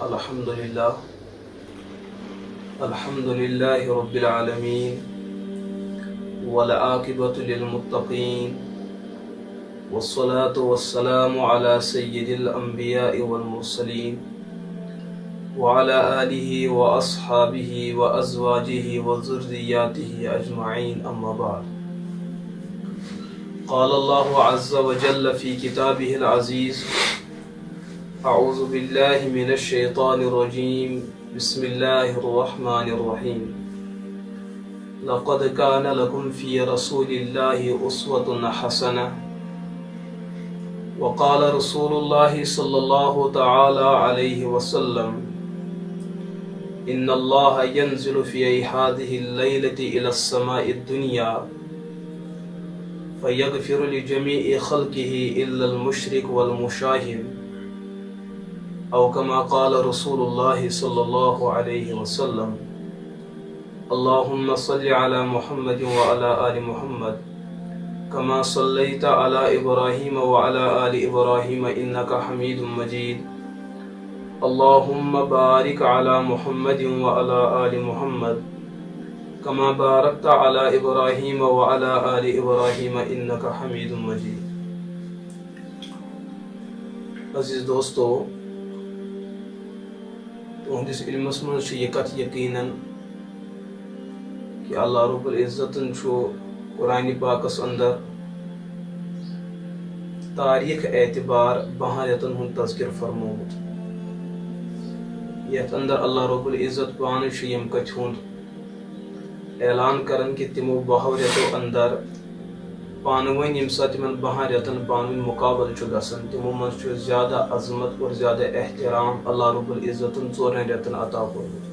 الحمد لله رب العالمين والعاقبة للمتقين والصلاة والسلام على سيد الأنبياء والمرسلين وعلى آله وأصحابه وأزواجه وذرياته أجمعين أما بعد. قال الله عز وجل في كتابه العزيز: أعوذ بالله من الشيطان الرجيم بسم الله الرحمن الرحيم. لقد كان لكم في رسول الله أسوة حسنة. وقال رسول الله صلى الله تعالى عليه وسلم: إن الله ينزل في هذه الليلة إلى السماء الدنيا فيغفر لجميع خلقه إلا المشرك والمشاهد، أو كما قال رسول الله صلى الله عليه وسلم. اللهم صل على محمد وعلى آل محمد كما صليت على إبراهيم وعلى آل إبراهيم إنك حميد مجيد. اللهم بارك على محمد وعلى آل محمد كما باركت على إبراهيم وعلى آل إبراهيم إنك حميد مجيد. عزیز دوستو، تہندس علمس من یہ کت یقیناً کہ اللہ رب العزت قرآن پاکس اندر تاریخ اعتبار 12 رٮ۪تن ہند تذکر فرمومت، یتھ اندر اللہ رب العزت پانہ یم کتھ ہند اعلان کرن کہ تمو 12 رٮ۪تو اندر پانوین یم سات تمن 12 رٮ۪تن پانوین مقابل گژھان، تمو من زیادہ عظمت اور زیادہ احترام اللہ رب العزت 4 رٮ۪تن عطا کورمت.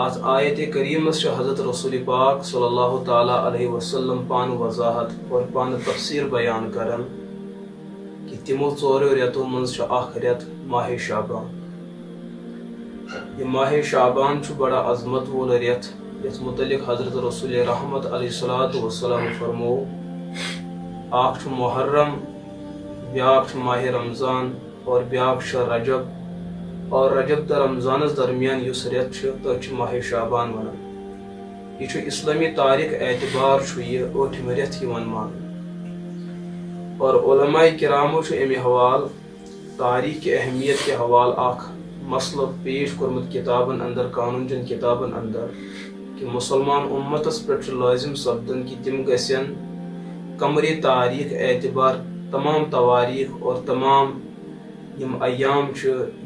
آج آیت کریمس حضرت رسول پاک صلی اللہ تعالیٰ علیہ وسلم پان وضاحت اور پان تفسیر بیان کرن کہ تمو 4 رٮ۪تو من اخ رٮ۪ت ماہ شعبان. یہ ماہ شعبان بڑا عظمت وول رٮ۪ت یس متعلق حضرت رسول رحمت علیہ السلام فرمو: اخ محرم، بیاکھ ماہ رمضان اور بیاکھ رجب، اور رجب تو رمضانس درمیان اس رٮ۪ت تھی ماہ شعبان ونان. یہ اسلامی تاریخ اعتبار یہ 8th رٮ۪ت مان، اور علماء کرامو امہ حوال تاریخ کی اہمیت کے حوال اخ مسئلہ پیش کورمت کتابن اندر، قانون چن کتابن اندر، کہ مسلمان امتس پہ لازم سپدن کہ تم گھن قمری تاریخ اعتبار تمام تواریخ اور تمام یم ایام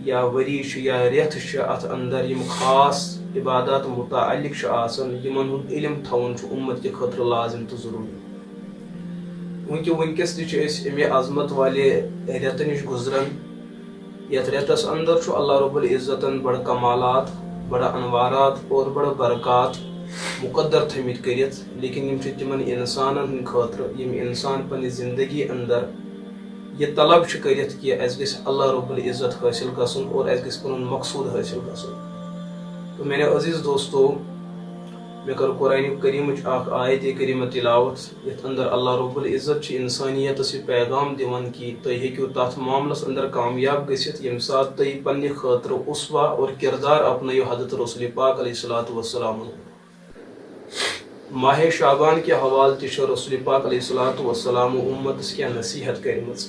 یا وری یا رٮ۪ت ات اندر یم خاص عبادات متعلق آسان یمن ہند علم تھون امت کے خاطر لازم تو ضروری. ونکس تہ امہ عظمت والے رٮ۪تہ نش گزران، یتھ رٮ۪تس اندر اللہ رب العزتن بڑ کمالات، بڑا انوارات اور بڑ برکات مقدر تھمت کرت، لیکن یم تمن انسانن ہند خاطر یم انسان پنہ زندگی اندر یہ طلب کرت کہ اس گژھِ اللہ رب العزت حاصل گژھن اور اس گژھِ پنن مقصود حاصل گژھن. تو میرے عزیز دوستو، میں کر قرآن کریم اخ آیت کریمہ تلاوت یتھ اندر اللہ رب العزت انسانیتس یہ پیغام دیوان کہ تھی ہیکو تات معاملس اندر کامیاب گژھت یم سات تھی پنہ خاطر اسوہ اور کردار اپنائیو حضرت رسول پاک علیہ السلام. ماہ شعبان کے حوالہ تہ رسول پاک علیہ السلام امتس کیا نصیحت کرمز.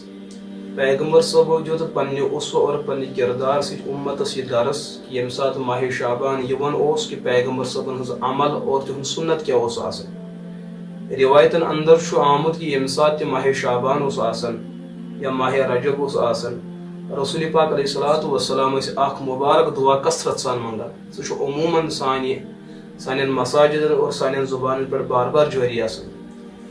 پیغمبر صاحب دیت پنہ اسوہ اور پنہ کردار ست امتس یہ درس کہ یم سات ماہ شعبان یوان اوس کہ پیغمبر صاحبن ہز عمل اور تہند سنت کیا اوس آسان. روایتن اندر آمت کہ یم سات تہ ماہ شعبان اوس آسان یا ماہ رجب اوس آسان، رسول پاک علیہ السلام اخ مبارک دعا کثرت سان منگان. سہ عموماً سانین مساجدن اور سانین زبانن پر بار بار جاری آسان: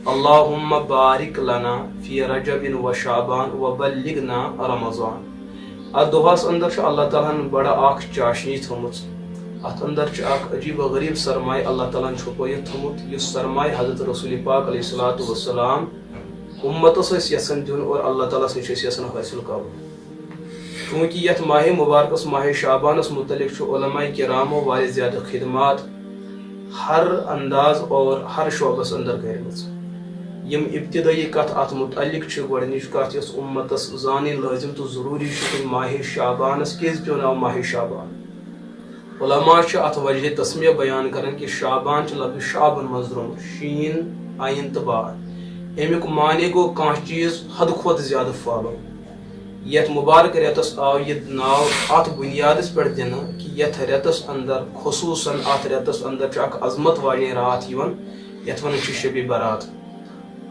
اللہم بارک لنا فی رجب و شعبان و بلغنا رمضان. ات دعاس اندر اللہ تعالیٰ بڑا اخ چاشنی تھومت، ات اندر اخ عجیب و غریب سرمایہ اللہ تعالیٰ چھپائت تھومت، اس سرمایہ حضرت رسول پاک علیہ السلام امتس یسن دن اور اللہ تعالیٰ یسن حاصل کرن. چونکہ یت ماہ مبارکس ماہ شعبانس متعلق علماء کرامو واریاہ زیادہ خدمات ہر انداز اور ہر شعبس اندر کرمز. یم ابتدائی کت ات متعلق گۄڈنِچ کت یس امتس زانٕنۍ لٲزم تو ضروری کہ ماہ شعبانس کیٛازِ پیوٚو ناو ماہ شعبان. علماء ات وجہ تسمیہ بیان کران کہ شعبان لفظ شعبن مز درٛامُت شین عین تو با. امیک معنی گو کانٛہہ چیز حد کھۄتہٕ زیادٕ پھہلُن. یتھ مبارک ریتس آو یہ ناو ات بنیادس پہ دن کہ یتھ ریتس اندر خصوصاً ات ریتس اندر اخ عظمت والی رات یتھ ون شب برات.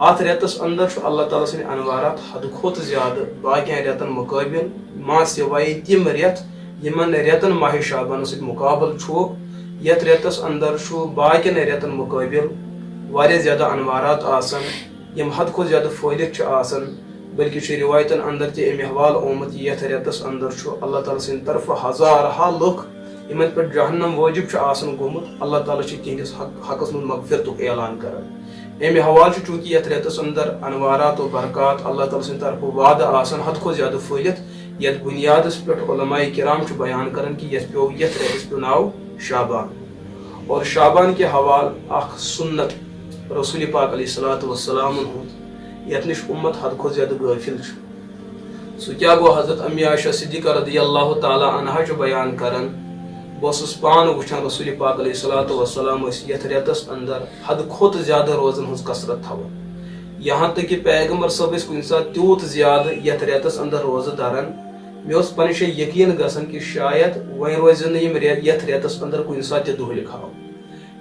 ات ریتس اندر اللہ تعالیٰ سن انوارات حد کھۄتہٕ زیادٕ باقین ریتن مقابل ما سوائے تم ریت یمن ریتن ماہ شعبان سۭتۍ مقابل یتھ ریتس اندر باقین ریتن مقابل واریاہ زیادہ انوارات آسان یم حد کھۄتہٕ زیادہ پھہلتھ آسان. بلکہ روایتن اندر تہ امہ حوالہ آمت یتھ ریتس اندر اللہ تعالیٰ سند طرف ہزارہا لُکھ یمن پہ جہنم واجب آسان گوٚمُت اللہ تعالیٰ تہندس حقس من مغفرتک اعلان کران. امہ حوالہ چونکہ یتھ ریتس اندر انوارات و برکات اللہ تعالیٰ سند طرف وعدہ آسان حد کھۄتہٕ زیادہ پھہلتھ یتھ بنیادس پہ علماء کرام بیان کران کہ یتھ ریتس پیو ناو شعبان. اور شعبان کے حوالہ اخ سنت رسول پاک علیہ الصلوۃ والسلام ہند یتھ نش امت حد کھۄتہٕ زیادہ غافل سہ کیا گو حضرت امی عائشہ صدیقہ رضی اللہ تعالیٰ عنہا بیان کران بہس پان وچھان رسول پاک علیہ الصلوۃ والسلام یتھ ریتس اندر حد کھۄتہٕ زیادہ روزن ہز کثرت تھاون. یہاں تک کہ پیغمبر صٲب کن سات تیوت زیادہ یتھ ریتس اندر روزہ داران مے پنہ جائے یقین گژھان کہ شاید وۄنۍ روزن یتھ ریتس اندر کن سات تہ دۄہ لکھاو.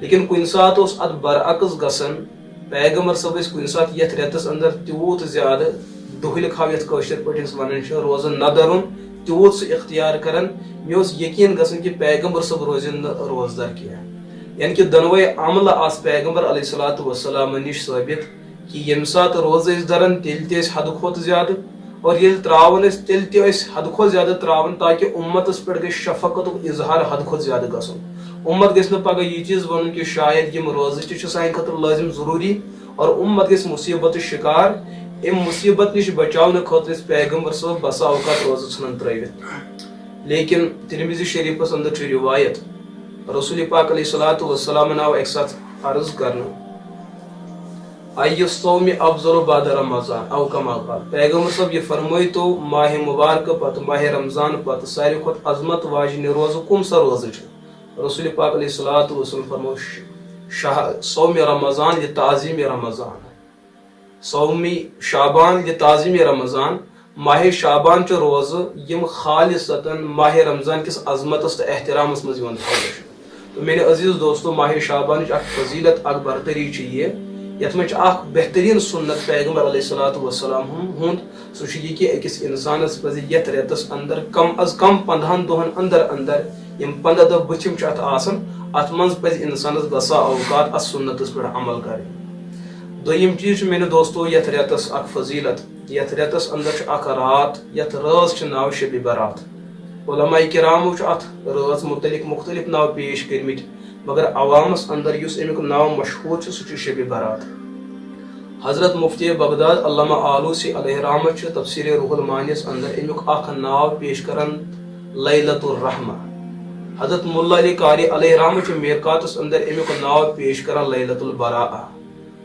لیکن کن سات ات برعکس گژھان پیغمبر صٲب کن سات یتھ ریتس اندر تیوت زیادہ دۄہ لکھاو یتھ کٲشر پٲٹھۍ ونان روزن نہ درُن تیوت سہ اختیار کران مے یقین گژھان کہ پیغمبر صٲب روزن روزدار کینٛہہ. یعنی کہ دۄنوے عملہ آس پیغمبر علیہ الصلوۃ والسلام نش ثٲبت کہ یم سات روزہ دران تیل تہ حد کھۄتہٕ زیادہ اور ییٚلہِ تراون تیل تہ حد کھۄتہٕ زیادہ تراون تاکہ امتس پہ گژھِ شفقتک اظہار حد کھۄتہٕ زیادہ گژھُن. امت گژھِ نہٕ پگہ یہ چیز ونُن کہ شاید یم روزٕ تہ سانہِ خٲطرٕ لٲزم ضروری اور امت گژھِ مصیبت شکار. ام مصیبت نش بچاونہٕ خٲطرٕ پیغمبر صٲب بسا اوقات روزٕ ژھٕنان ترٲوِتھ. لیکن ترمذی شریفس اندر چھ روایت رسول پاک علیہ الصلوۃ والسلام آو اکہ ساتھ عرض کرنا ای الصوم افضل بعد رمضان او کما قال. پیغمبر صاحب یہ فرمائی تو ماہ مبارک پتہ ماہ رمضان پتہ ساروی کھۄتہٕ عظمت واجنہ روزہ کم سا روزہ چھ. رسول پاک علیہ الصلوۃ والسلام فرمو صوم رمضان لتعظیم رمضان صوم شعبان لتعظیم رمضان. ماہ شعبان چھ روزہ یم خالصتاً ماہ رمضان کس عظمتس تو احترامس مز تھاونہ. تو میرے عزیز دوستو ماہ شعبان اخ فضیلت اخ برتری یہ یت من اخ بہترین سنت پیغمبر علیہ الصلوۃ والسلام ہند سہ یہ کہ اکس انسانس پزِ یتھ ریتس اندر کم از کم 15 دۄہن اندر یم 15 دۄہ بچم ات آسان ات من پزِ انسانس بسا اوقات ات سنتس پہ عمل کریں. دویم چیز میرے دوستو یتھ ریتس اخ فضیلت یتھ ریتس اندر اخ رات یتھ رٲژ ناو شب برات. علماء کرامو ات رٲژ متعلق مختلف ناو پیش کرمت مگر عوامس اندر اس امیک ناو مشہور سہ شب برات. حضرت مفتی بغداد علامہ آلوسی علیہ رحمت تفسیر روح المانیس اندر امیک اخ ناو پیش کران لیلۃ الرحمہ. حضرت ملا علی قاری علیہ رحمت میرکاتس اندر امیک ناو پیش کران لیلۃ البراءہ.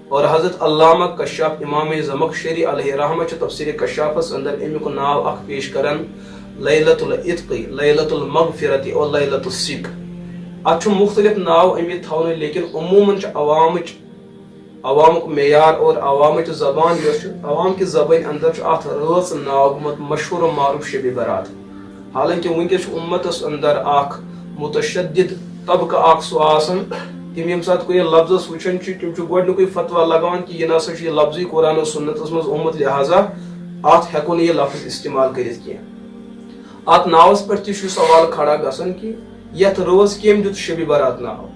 اور حضرت علامہ کشاف امام زمخشری علیہ رحمت تفسیر کشافس اندر امیک ناو اخ پیش کران لیلۃ العتق لیلۃ المغفرۃ اور لیلۃ الصدق. ات مختلف ناو امت تھونے لیکن عموماً عوامک معیار اور عوامچ زبان عوام کی زبان اندر ات رٲژ ناو گوٚمُت مشہور و معروف شب برات. حالانکہ ونکس امتس اندر اخ متشدد طبقہ اخ سہ آسان تم یم سات کوئی لفظ وچھان تم گۄڈنیُکُے فتویٰ لگاوان کہ یہ نسا یہ لفظی قرآن و سنتس مز آمت لہذا ات ہیکو یہ لفظ استعمال کرت کی. ات ناوس پہ تہ سوال کھڑا گژھان کہ یتھ روز کم دیت شب برات ناو.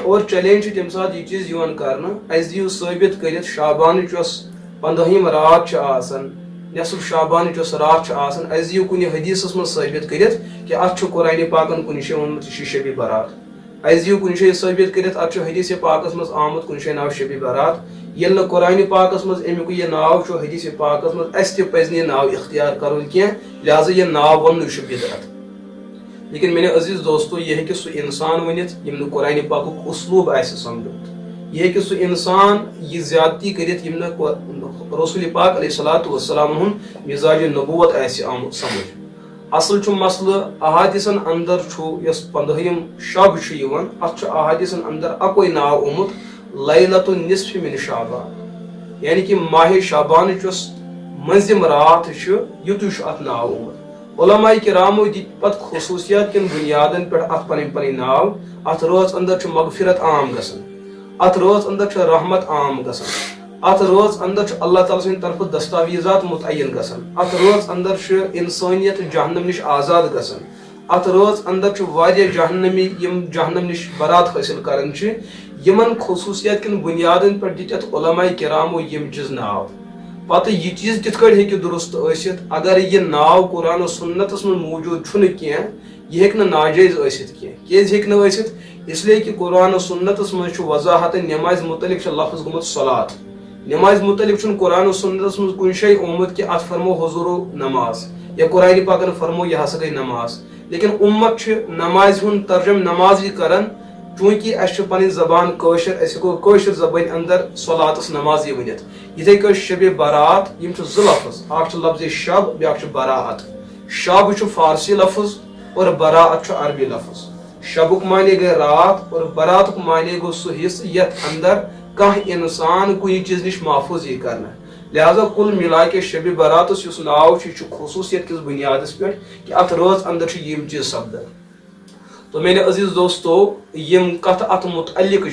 اور چیلنج تم سات یہ چیز کرنا اس دیو ثابت کرت شعبان یس 15 رات آسان نصف شعبان یس رات آسان اس دیو کن حدیثس مز ثابت کرت کہ ات قرآن پاکن کن جائے ونمت یہ شب برات. اس دیو کن جائے ثابت کرت ات حدیث پاکس مز آمت کن جائے ناو شب برات. یل قرآن پاکس مز امیک یہ ناو حدیث پاکس مز اس تہ پزِ نہٕ ناو اختیار کرن کی لہذا یہ ناو ون شب برات. لیکن میرے عزیز دوستو یہ کہ سہ انسان ونت یم قرآن پاک اسلوب آسہ سمجھوت یہ کہ سو انسان یہ زیادتی کرت یم رسول پاک علیہ الصلوۃ والسلام مزاج نبوت آسہ آمت سمجھ. اصل مسئلہ احادیثن اندر یس 15 شب ات احادیثن اندر اکوئی ناو آمت لیلۃ النصف من شعبان، یعنی کہ ماہ شعبان یس منظم رات یتو ات ناو آمت. علماء کرامو دت پت خصوصیات کن بنیادن پہ ات پن پن ناو. ات روز اندر مغفرت عام گسن، ات روز اندر رحمت عام گسن، ات روز اندر اللہ تعالیٰ سند طرف دستاویزات متعین گسن، ات روز اندر انسانیت جہنم نش آزاد گسن، ات روز اندر واریاہ جہنمی یم جہنم نش برات حاصل کرن یمن خصوصیات کن بنیادن پر دت علماء کرامو یم چیز ناو. پتہ یہ چیز کت کڑ ہیکہ درست ٲسِتھ اگر یہ ناو قرآن و سنتس من موجود چھُنہٕ کینٛہہ یہ ہیکہ نہٕ ناجائز ٲسِتھ کینٛہہ. کیازِ ہیکہ نہٕ ٲسِتھ؟ اس لیے کہ قرآن و سنتس من چھُ وضاحت نماز متعلق لفظ گوٚمُت صلات. نماز متعلق چھُنہٕ قرآن و سنتس من کُنہِ جایہِ آمُت کہ ات فرمو حضورو نماز یا قرآن پاکن فرمو یہ ہسا گئی نماز. لیکن امت چھِ نماز ہُنٛد ترجم نمازی کران چونکہ اس پن زبان قٲشر اس ہیکو قٲشر زبان اندر صلاتس نمازی ؤنِتھ. یتھے کٔنۍ شب برات یم چھِ زٕ لفظ، اکھ چھُ لفظ شب بیاکھ چھُ براعت. شب چھُ فارسی لفظ اور براعت چھُ عربی لفظ. شبک معنی گئی رات اور براتک معنی گو سہ حصہ یتھ اندر کانٛہہ انسان کُنہِ چیز نش محفوظ یی کرنا. لہذا کل ملا کے شب براتس یس ناو چھ خصوصیت کس بنیادس پہ کہ ات رٲژ اندر چھ یم چیز سپدان. تو میرے عزیز دوستو یم کتھ ات متعلق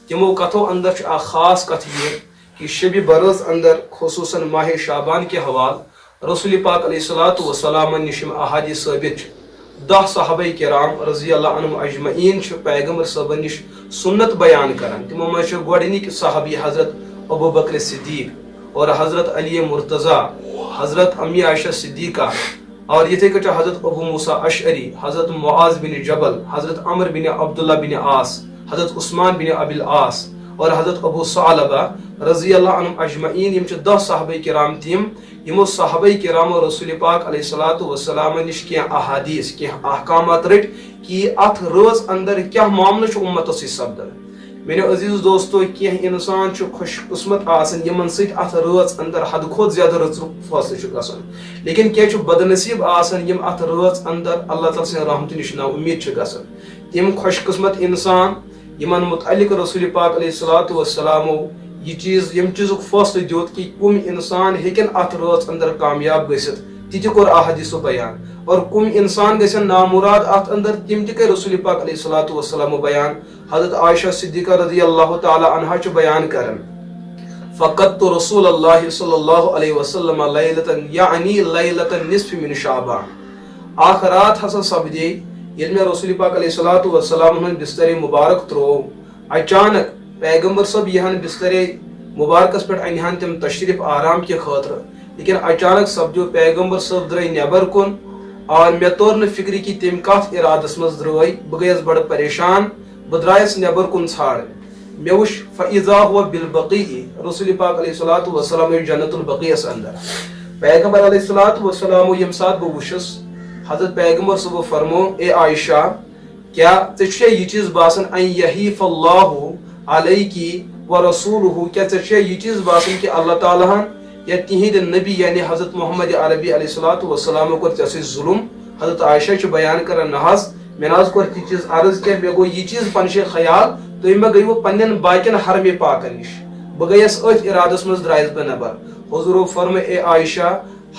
تمو کتھو اندر اخ خاص کتھ یہ کہ شب برات اندر خصوصاً ماہ شعبان کے حوالہ رسول پاک علیہ الصلوۃ والسلام نشم احادیث ثابت 10 صحابہ کرام رضی اللہ عنہم اجمعین پیغمبر صاحب نش سنت بیان کران. تمو مجھ گۄڈنِکۍ صحابی حضرت ابو بکر صدیق اور حضرت علی مرتضیٰ، حضرت امی عائشہ صدیقہ، اور یتھے کٹھ حضرت ابو موسیٰ اشعری، حضرت معاذ بن جبل، حضرت عمر بن عبداللہ بن عاص، حضرت عثمان بن ابی العاص اور حضرت ابو ثعلبہ رضی اللہ عنہم اجمعین. یم 10 صحابہ کرام تم یمو صحابہ کرام رسول پاک علیہ الصلوۃ والسلام نش کینٛہہ احادیث کینٛہہ احکامات رٹ کہ ات رٲژ اندر کیا معاملہ چھ امتس سۭتۍ سپدان. میرے عزیز دوستو کینٛہہ انسان چھ خوش قسمت آسان یمن سۭتۍ ات رٲژ اندر حد کھۄتہٕ زیادٕ رٕژرُک فٲصلہٕ چھ گژھان. لیکن کینٛہہ چھ بدنصیب آسان یم ات رٲژ اندر اللہ تعالیٰ سٕنٛدِ رحمتہٕ نش نا امید چھ گژھان. تم خوش قسمت انسان یمن متعلق رسول پاک علیہ الصلوۃ والسلامو یہ چیز یم چیزک فٲصلہٕ دیُت کہ کم انسان ہیکن ات رٲژ اندر کامیاب گژھِتھ تہِ تہِ کوٚر احادیثو بیان، اور کم انسان گژھن نامراد ات اندر تم تہِ کٔرۍ رسول پاک علیہ الصلوۃ والسلام بیان. حضرت عائشہ صدیقہ رضی اللہ تعالی عنہا چھ بیان کران فقدت رسول اللہ صلی اللہ علیہ وسلم لیلۃ یعنی لیلۃ النصف من شعبان. اخ رات ہسا سپدے ییٚلہِ مےٚ رسول پاک علیہ الصلوۃ والسلام ہُنٛد بستر مبارک ترٛوو. اچانک پیغمبر صاحب یہن بستر مبارکس پہ انہان تم تشریف آرام کے خاطر، لیکن اچانک سپدو پیغمبر صاحب درائے نیبر کن اور مے تور نہ فکری کہ تم کت ارادس مز درائے. بہ گیس بڑ پریشان، بہ درائس نیبر کن ژھانڈ. مے وچ فاذا هو بالبقیع، رسول پاک علیہ الصلوۃ والسلام جنت البقیعس اندر. پیغمبر علیہ الصلوۃ والسلام یم سات بہ وچھس حضرت پیغمبر صاحب فرمو اے عائشہ کیا ژے یہ چیز باسان ان یحیف اللہ علیکی ورسولہ، کیا ژے یہ چیز باسان کہ اللہ تعالیٰ ہن یا تہند نبی یعنی حضرت محمد عربی علیہ الصلوۃ والسلام کور ژے سۭتۍ ظلم؟ حضرت عائشہ چھ بیان کران نہ حظ مے نہ حظ کور تہ چیز عرض کیا مے گو یہ چیز پنشے خیال تو مے گئی وہ پنن باقین حرم پاکن نش. بہ گیس ات ارادس مز درائس بہ نبر. حضور فرمے اے عائشہ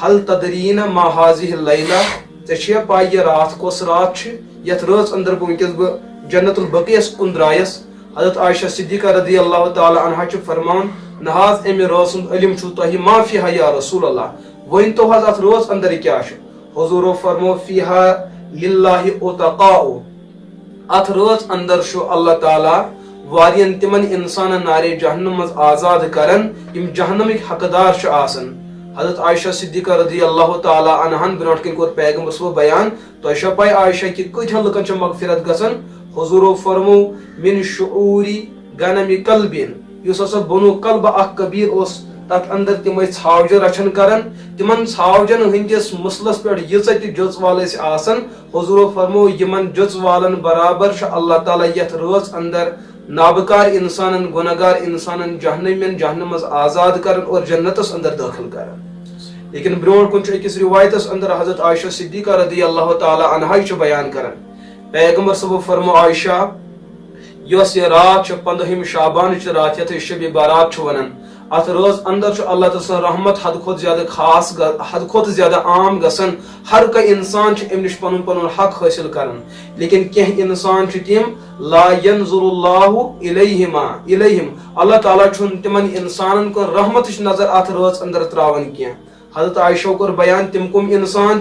حل تدرین ما هذه اللیلہ، ژے چھے پاے یہ رات کس رات چھ یتھ رٲژ اندر بہ ونکس بہ جنت البقیعس کن درائس. حضرت عائشہ صدیقہ رضی اللہ تعالی عنہا چھ فرمان نہ حظ امہ رٲژ ہُنٛد علم چھو تۄہہِ ما فیہا یا رسول اللہ، ؤنۍ تو حظ اتھ رٲژ اندر کیا چھ؟ حضورو فرمو فیہا للہ اتقاء، اتھ رٲژ اندر چھُ اللہ تعالیٰ واریاہن تمن انسانن نارے جہنم مز آزاد کرن یم جہنمک حقدار چھ آسان. حضرت عائشہ صدیقہ رضی اللہ تعالی عنہن برونٹ کن کور پیغمبر صاحب بیان تۄہہِ چھا پاے عائشہ کہ کۭتہن لُکن چھ مغفرت گژھان؟ حضورو فرمو من شعوری غنم قلبین، یس ہسا بنو قلب اخ کبیر اوس تتھ اندر تم ژھاوجہ رچھن کران، تمن ژھاوجن ہندس مسلس پہ یژ تہ جژ وال آسان. حضورو فرمو یمن جژ والن برابر چھ اللہ تعالیٰ یتھ رٲژ اندر نابکار انسان گناہگار انسان جہنم مز آزاد کرن اور جنتس اندر داخل کرن. لیکن برونٹ کن أکس روایتس اندر حضرت عائشہ صدیقہ رضی اللہ تعالی عنہا بیان کرن پیغمبر صبح فرمو عائشہ یس یہ رات 15 شعبان رات یتھ شب بارات ونان ات روز اندر اللہ تعالی رحمت حد کھت زیادہ خاص حد کھت زیادہ عام گسن ہر کا انسان ام نش پن پن حق حاصل کرن. لیکن کینہ انسان تم لا ينظر اللہ الیہم اللہ تعالیٰ چھن تمن انسانن کو رحمت نظر ات روز اندر تراون کی. حضرت عائشہ کور بیان تم کم انسان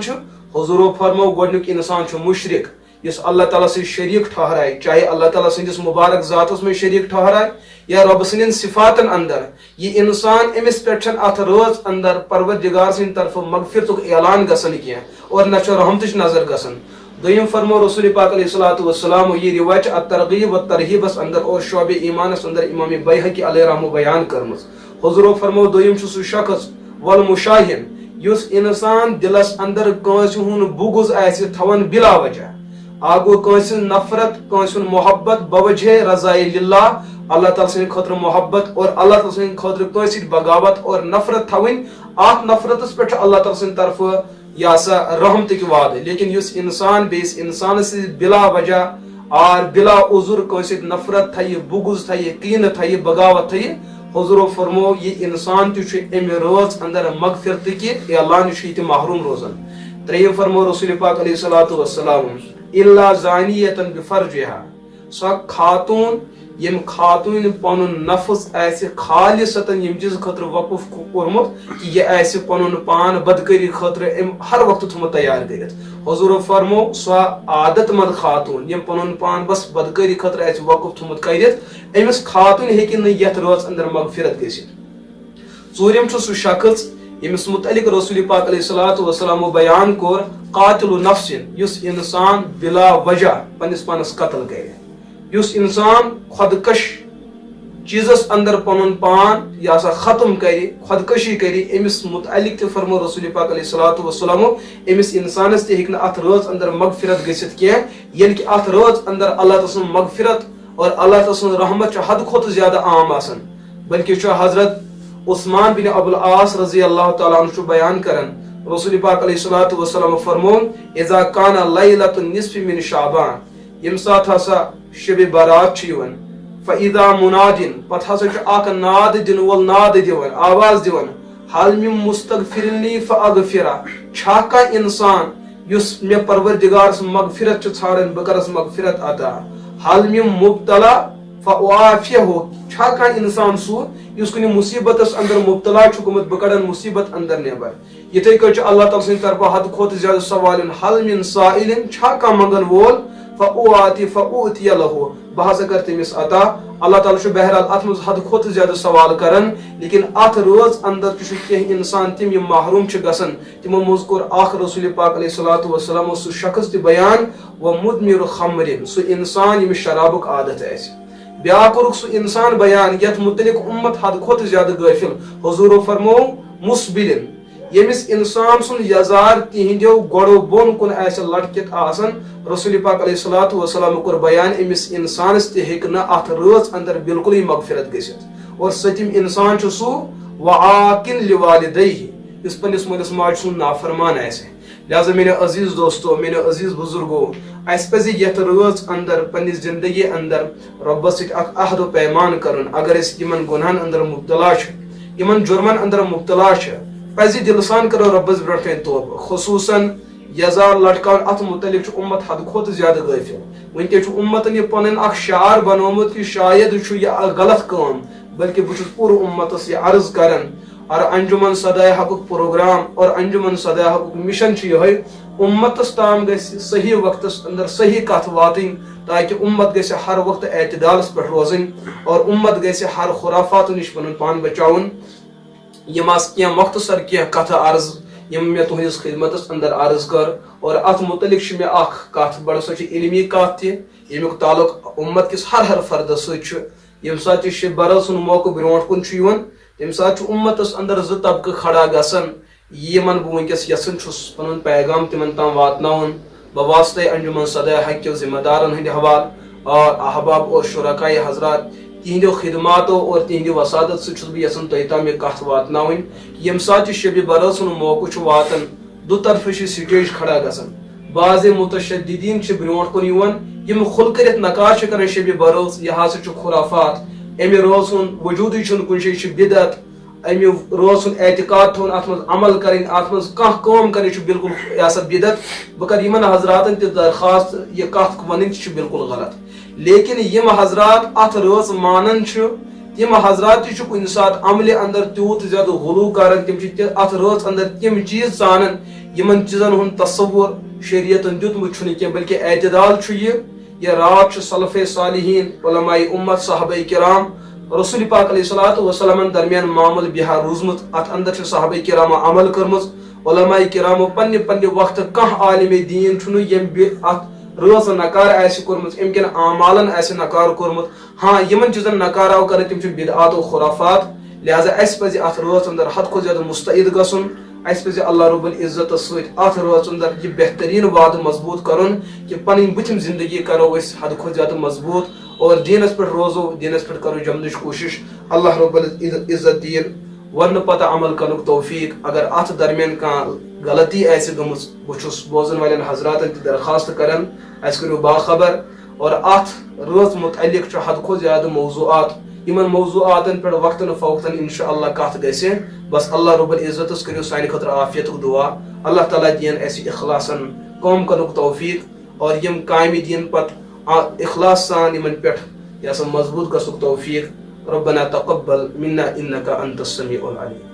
حضور فرمو گوڈنیک انسان مشرک یس اللہ تعالیٰ سے شریک ٹھہرائے چاہے اللہ تعالیٰ سندس مبارک ذاتس میں شریک ٹھہرائے یا رب سندین صفاتن اندر. یہ انسان امس پہ ات روز اندر پروردگار سند طرف مغفرتک اعلان گسن کی اور نہ رحمتچ نظر گسن. دویم فرمو رسول پاک علیہ الصلوۃ والسلام یہ روایت الترغیب و ترہیبس اندر اور شعب ایمانس اندر امام بیہقی علیہ رحمہ بیان کرمز. حضور فرمو دویم سہ شخص والمشاہن یس انسان دلس اندر کنس ہن بغض آسہ تھوان بلا وجہ آگو کنس نفرت کنس محبت بوجہ رضاء للہ اللہ تعالیٰ سند خاطر محبت اور اللہ تعالیٰ سند خاطر کنس بغاوت اور نفرت تھوین ات نفرتس پہ اللہ تعالیٰ سند طرف یہ سا رحمتک وعدہ. لیکن اس انسان بیس انسان سے بلا وجہ اور بلا عذر کنس نفرت تھے بغض تھے کین تھے بغاوت تھے حضور فرمو یہ انسان ام روز اندر مغفرت کی اعلان محروم روزن. تریم فرمو رسول پاک علیہ الصلوۃ والسلام الا زانیۃ بفرجہا سو خاتون یم خاتون پن نفس آسہ خالصتاً یم چیز خاطر وقف کورمت کہ یہ آسہ پن پان بدکری خاطر ہر وقت تھومت تیار کرت. حضور فرمو سو عادت مند خاتون یم پن پان بس بدکری خاطر آسہ وقف تھومت کرت امس خاتون ہیکہ نہ یتھ روز اندر مغفرت گژھت. ژوٗرِم چھُ سُہ شخص یمس متعلق رسول پاک علیہ الصلوۃ والسلام بیان کور قاتل نفس یس انسان بلا وجہ پنس پانس قتل کرے یس انسان خودکش چیزس اندر پن پان یا سا ختم کری خودکشی کری امس متعلق تہ فرمو رسول پاک علیہ الصلوۃ والسلام امس انسانس تہ ہیکہ ات روز اندر مغفرت گژھت کی یل کہ ات روز اندر اللہ تعالیٰ سن مغفرت اور اللہ تعالیٰ سن رحمت حد کھت زیادہ عام آسن. بلکہ حضرت عثمان بن ابو العاص رضی اللہ تعالیٰ عنہ بیان کرن رسول پاک علیہ الصلوۃ والسلام فرمون اذا کان لیلۃ النصف من شعبان یم سات ہسا شب بارات چھ فاذا منادن پتہ ہسا اک ناد دن وول ناد دیون آواز دیون حل من مستغفر لی فاغفر چھا کا انسان یس میں پروردگار سے مغفرت ژھارن بہ کرس مغفرت عطا حل من مبتلا فاعافیہ چھا کا انسان سو یس کن مصیبتس اندر مبتلا گومت بہ کڑن مصیبت اندر نیبر. یتھے کچھ اللہ تعالیٰ سند طرف حد کھت زیادہ سوال حل من سائل چھا کا منگن وول فاوتی لہو بہ ہسا کر تمس عطا. اللہ تعالیٰ بہرحال ات مز حد کھت زیادہ سوال کرن. لیکن ات روز اندر کی انسان تم یم محروم گسن تمو مز کور اخ رسول پاک علیہ الصلوۃ والسلام سہ شخص تہ بیان و مدمر خمر سہ انسان یم شرابک عادت آسہ. بیاا کورک سہ انسان بیان یت متعلق امت حد کھت زیادہ غافل. حضور فرمو مسبلن یمس انسان سن یزار تہندیو گوڑو بون کن آسہ لٹکت آسن رسول پاک علیہ الصلوۃ والسلام کور بیان امس انسانس تہ ہیکہ نہ ات روز اندر بالکل مغفرت گژھت. اور ستم انسان چھ سہ وعاقن لوالدیہ یس پنس مالس ماج سن نافرمان آسہ. لہذا میرے عزیز دوستو میرے عزیز بزرگو اس پزِ یتھ روز اندر پنس زندگی اندر ربس سۭتۍ اکھ عہد و پیمان کرن. اگر اس یمن گناہن اندر مبتلا چھ یمن جرمن اندر مبتلا چھ پزِ دل سان کرو ربس برونٛٹھ کَنۍ توبہ. خصوصاً یزار لٹکان ات متعلق امت حد کھت زیادہ غافل. ون تہ امتن یہ پن اخ شعار بنومت کہ شاید یہ غلط کام بلکہ بہ چھس پور امتس یہ عرض کران اور انجمن صدائے حقک پروگرام اور انجمن صدائے حقک مشن یہ امتس تام گھ صحیح وقتس اندر صحیح کت واتن تاکہ امت گھ ہر وقت اعتدالس پہ روزن اور امت گھ ہر خرافات نش پن پان بچاؤن. یم کی مختصر کی کت عرض یم میں تہندس خدمتس اندر عرض کر اور ات متعلق میں اخ کت بڑ سو علمی کت تہ یمیک تعلق امت کس ہر فردس ست یم سات شب برس سن موقع برونٹ کن تم سات امتس اندر ز طبقہ کھڑا گسن یمن بہ ونکس یسن چھس پن پیغام تمن تام واتناون بواسطہ انجمن صدائے حق کے ذمہ دارن ہند حوالہ اور احباب اور شرکاء حضرات تہندو خدماتو اور تہندی وسادت سے بہ یژھان تۄہہِ تام یہ کت واتناوٕنۍ یم ساتہٕ شبِ برات سُنٛد موقع واتان دو طرفہٕ سٹیج کھڑا گژھان بعض متشددین برونٛٹھ کُن یِوان یم کھل کٔرِتھ نکار کران شبِ برات یہ ہسا چھُ خرافات امہِ روز ہُنٛد وجوٗدٕے چھُنہٕ کُنہِ جایہِ چھُ بدعت امہِ روز ہُنٛد اعتقاد تھاوُن اتھ منٛز عمل کرٕنۍ اتھ منٛز کانٛہہ کٲم کرٕنۍ چھُ بالکل یہ سا بدعت بہٕ کرٕ یِمن حضراتن تہِ درخواست یہ کتھ ونٕنۍ چھِ بالکل غلط لیکن یم حضرات ات رٲژ مانان چھِ تم حضرات تہِ چھِ کُنہِ ساتہٕ عملہِ اندر تیوٗت زیادٕ غلوٗ کران تم چھِ اتھ رٲژ اندر تم چیٖز ژانان یمن چیٖزن ہُنٛد تصور شریعتن دیُتمُت چھُنہٕ کینٛہہ بلکہ اعتدال چھُ یہ رات چھُ سلف صالحین علماء امت صحابہ کرام رسول پاک علیہ الصلوۃ والسلام درمیان معمول بہار روزمت ات اندر چھُ صحابہ کرامو عمل کٔرمٕژ علماء کرامو پننہِ پننہِ وقتہٕ کانٛہہ عالمِ دیٖن چھُنہٕ ییٚمۍ اتھ رٲژ نکار آسہِ کوٚرمُت امہِ کٮ۪ن اعمالن آسہِ نکار کوٚرمُت ہاں یمن چیٖزن نکار آو کران تِم چھِ بدعات و خرافات لہذا اسہِ پزِ اتھ رٲژ اندر حد کھۄتہٕ زیادٕ مستعد گژھُن اسہِ پزِ اللہ رب العزتس سۭتۍ اتھ رٲژ اندر یہ بہترین وعدٕ مضبوط کرُن کہ پنٕنۍ بُتھِم زندگی کرو أسۍ حد کھۄتہٕ زیادٕ مضبوط اور دینس پٮ۪ٹھ روزو دینس پٮ۪ٹھ کرو جمنٕچ کوٗشش اللہ رب العزت دِیِن ورنہٕ پتہٕ عمل کرنُک توفیق اگر اتھ درمیان کانٛہہ غلطی آسہِ گٔمٕژ بہٕ چھُس بوزن والٮ۪ن حضراتن تہِ درخواست کران اسہِ کٔرِو باخبر اور اتھ رٲژ متعلق چھُ حد کھۄتہٕ زیادٕ موضوعات یمن موضوعاتن پٮ۪ٹھ وقتاً فوقتاً انشاءاللہ کتھ گژھِ بس اللہ رب العزتس کٔرِو سانہِ خٲطرٕ عافیتُک دعا اللہ تعالیٰ دِیِن اسہِ اخلاصن کٲم کرنُک توفیق اور یم کامہِ دِیِن پتہٕ اخلاص سان یمن پٮ۪ٹھ یہ سا مضبوط گژھنُک توفیق ربنا تقبل منا انك انت السميع العليم